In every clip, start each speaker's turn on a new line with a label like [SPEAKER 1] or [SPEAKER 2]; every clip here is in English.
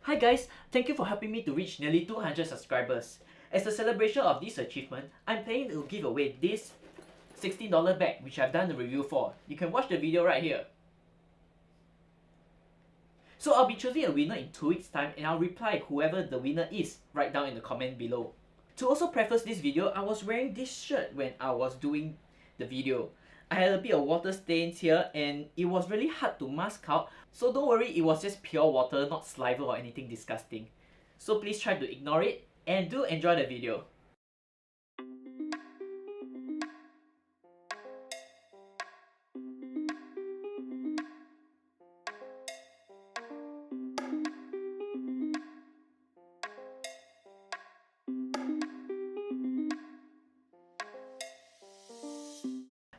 [SPEAKER 1] Hi guys, thank you for helping me to reach nearly 200 subscribers. As a celebration of this achievement, I'm planning to give away this $16 bag which I've done the review for. You can watch the video right here. So I'll be choosing a winner in 2 weeks time and I'll reply whoever the winner is right down in the comment below. To also preface this video, I was wearing this shirt when I was doing the video. I had a bit of water stains here and it was really hard to mask out, so don't worry, it was just pure water, not saliva or anything disgusting. So please try to ignore it and do enjoy the video.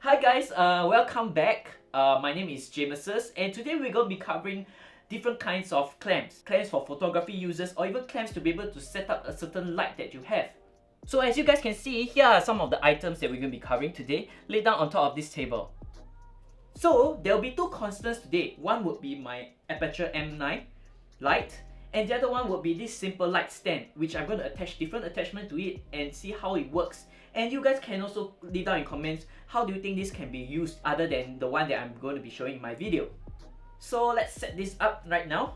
[SPEAKER 1] Hi guys, welcome back. My name is Jameses and today we're going to be covering different kinds of clamps. Clamps for photography users or even clamps to be able to set up a certain light that you have. So as you guys can see, here are some of the items that we're going to be covering today, laid down on top of this table. So there will be two constants today. One would be my Aperture M9 light and the other one would be this simple light stand, which I'm going to attach different attachment to it and see how it works. And you guys can also leave down in comments how do you think this can be used other than the one that I'm going to be showing in my video. So let's set this up right now.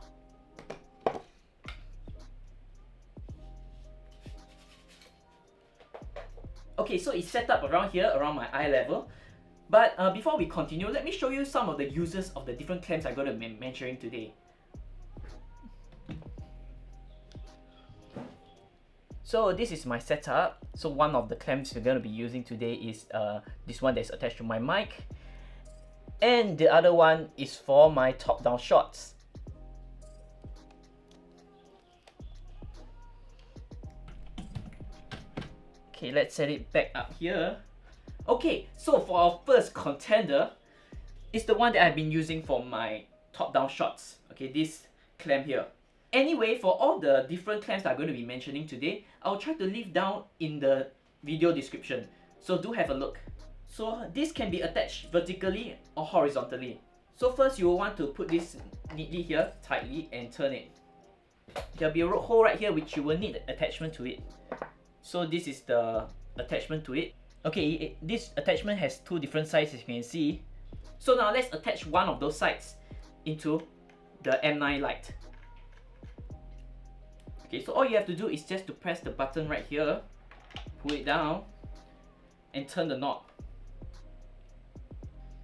[SPEAKER 1] Okay, so it's set up around here, around my eye level. But before we continue, let me show you some of the uses of the different clamps I'm going to be mentioning today. So this is my setup. So one of the clamps we're going to be using today is this one that's attached to my mic. And the other one is for my top-down shots. Okay, let's set it back up here. Okay, so for our first contender, it's the one that I've been using for my top-down shots. Okay, this clamp here. Anyway, for all the different clamps I'm going to be mentioning today, I'll try to leave down in the video description. So do have a look. So this can be attached vertically or horizontally. So first you will want to put this neatly here, tightly, and turn it. There'll be a hole right here which you will need attachment to it. So this is the attachment to it. Okay, this attachment has two different sides as you can see. So now let's attach one of those sides into the M9 light. Okay, so all you have to do is just to press the button right here, pull it down, and turn the knob.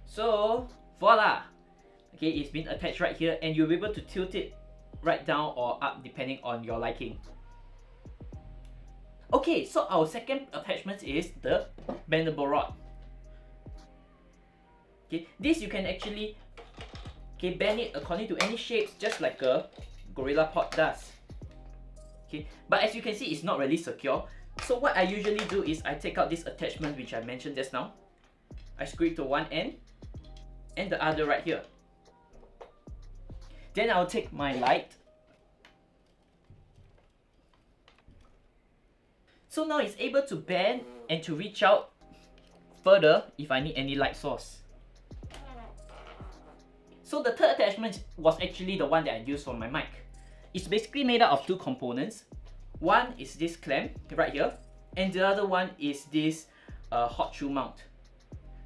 [SPEAKER 1] So, voila! Okay, it's been attached right here and you'll be able to tilt it right down or up depending on your liking. Okay, so our second attachment is the bendable rod. Okay, this you can actually bend it according to any shapes just like a Gorilla Pod does. Okay, but as you can see, it's not really secure. So what I usually do is I take out this attachment which I mentioned just now. I screw it to one end and the other right here. Then I'll take my light. So now it's able to bend and to reach out further if I need any light source. So the third attachment was actually the one that I used for my mic. It's basically made up of two components. One is this clamp right here, and the other one is this hot shoe mount.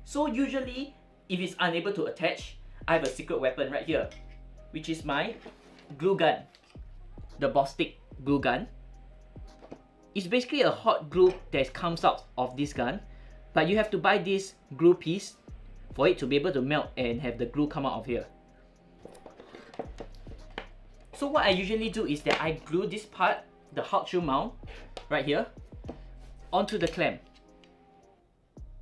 [SPEAKER 1] So usually, if it's unable to attach, I have a secret weapon right here, which is my glue gun, the Bostik glue gun. It's basically a hot glue that comes out of this gun, but you have to buy this glue piece for it to be able to melt and have the glue come out of here. So what I usually do is that I glue this part, the hot shoe mount, right here, onto the clamp.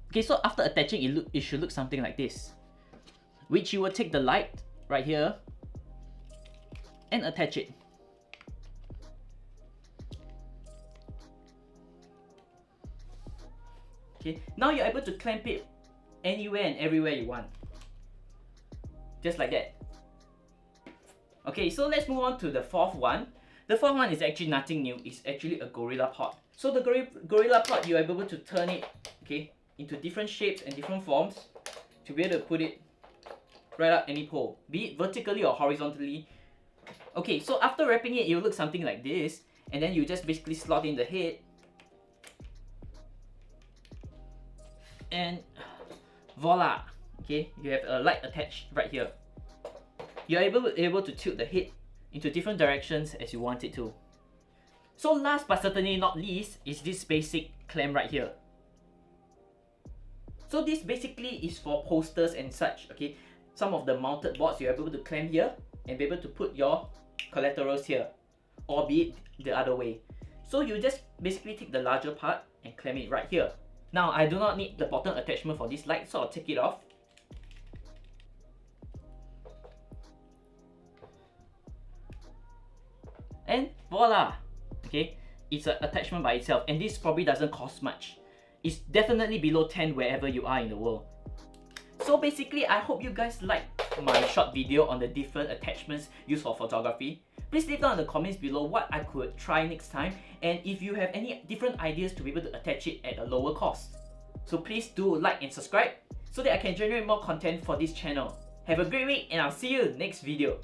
[SPEAKER 1] Okay, so after attaching, it should look something like this. Which you will take the light, right here, and attach it. Okay, now you're able to clamp it anywhere and everywhere you want. Just like that. Okay, so let's move on to the fourth one. The fourth one is actually nothing new. It's actually a Gorilla Pod. So the Gorilla Pod, you are able to turn it, okay, into different shapes and different forms to be able to put it right up any pole, be it vertically or horizontally. Okay, so after wrapping it, it will look something like this, and then you just basically slot in the head, and voila. Okay, you have a light attached right here. You're able to tilt the head into different directions as you want it to. So last but certainly not least is this basic clamp right here. So this basically is for posters and such, okay? Some of the mounted boards you're able to clamp here and be able to put your collaterals here, or be it the other way. So you just basically take the larger part and clamp it right here. Now I do not need the bottom attachment for this light, so I'll take it off. And voila! Okay, it's an attachment by itself, and this probably doesn't cost much. It's definitely below 10 wherever you are in the world. So basically, I hope you guys liked my short video on the different attachments used for photography. Please leave down in the comments below what I could try next time, and if you have any different ideas to be able to attach it at a lower cost. So please do like and subscribe so that I can generate more content for this channel. Have a great week, and I'll see you next video.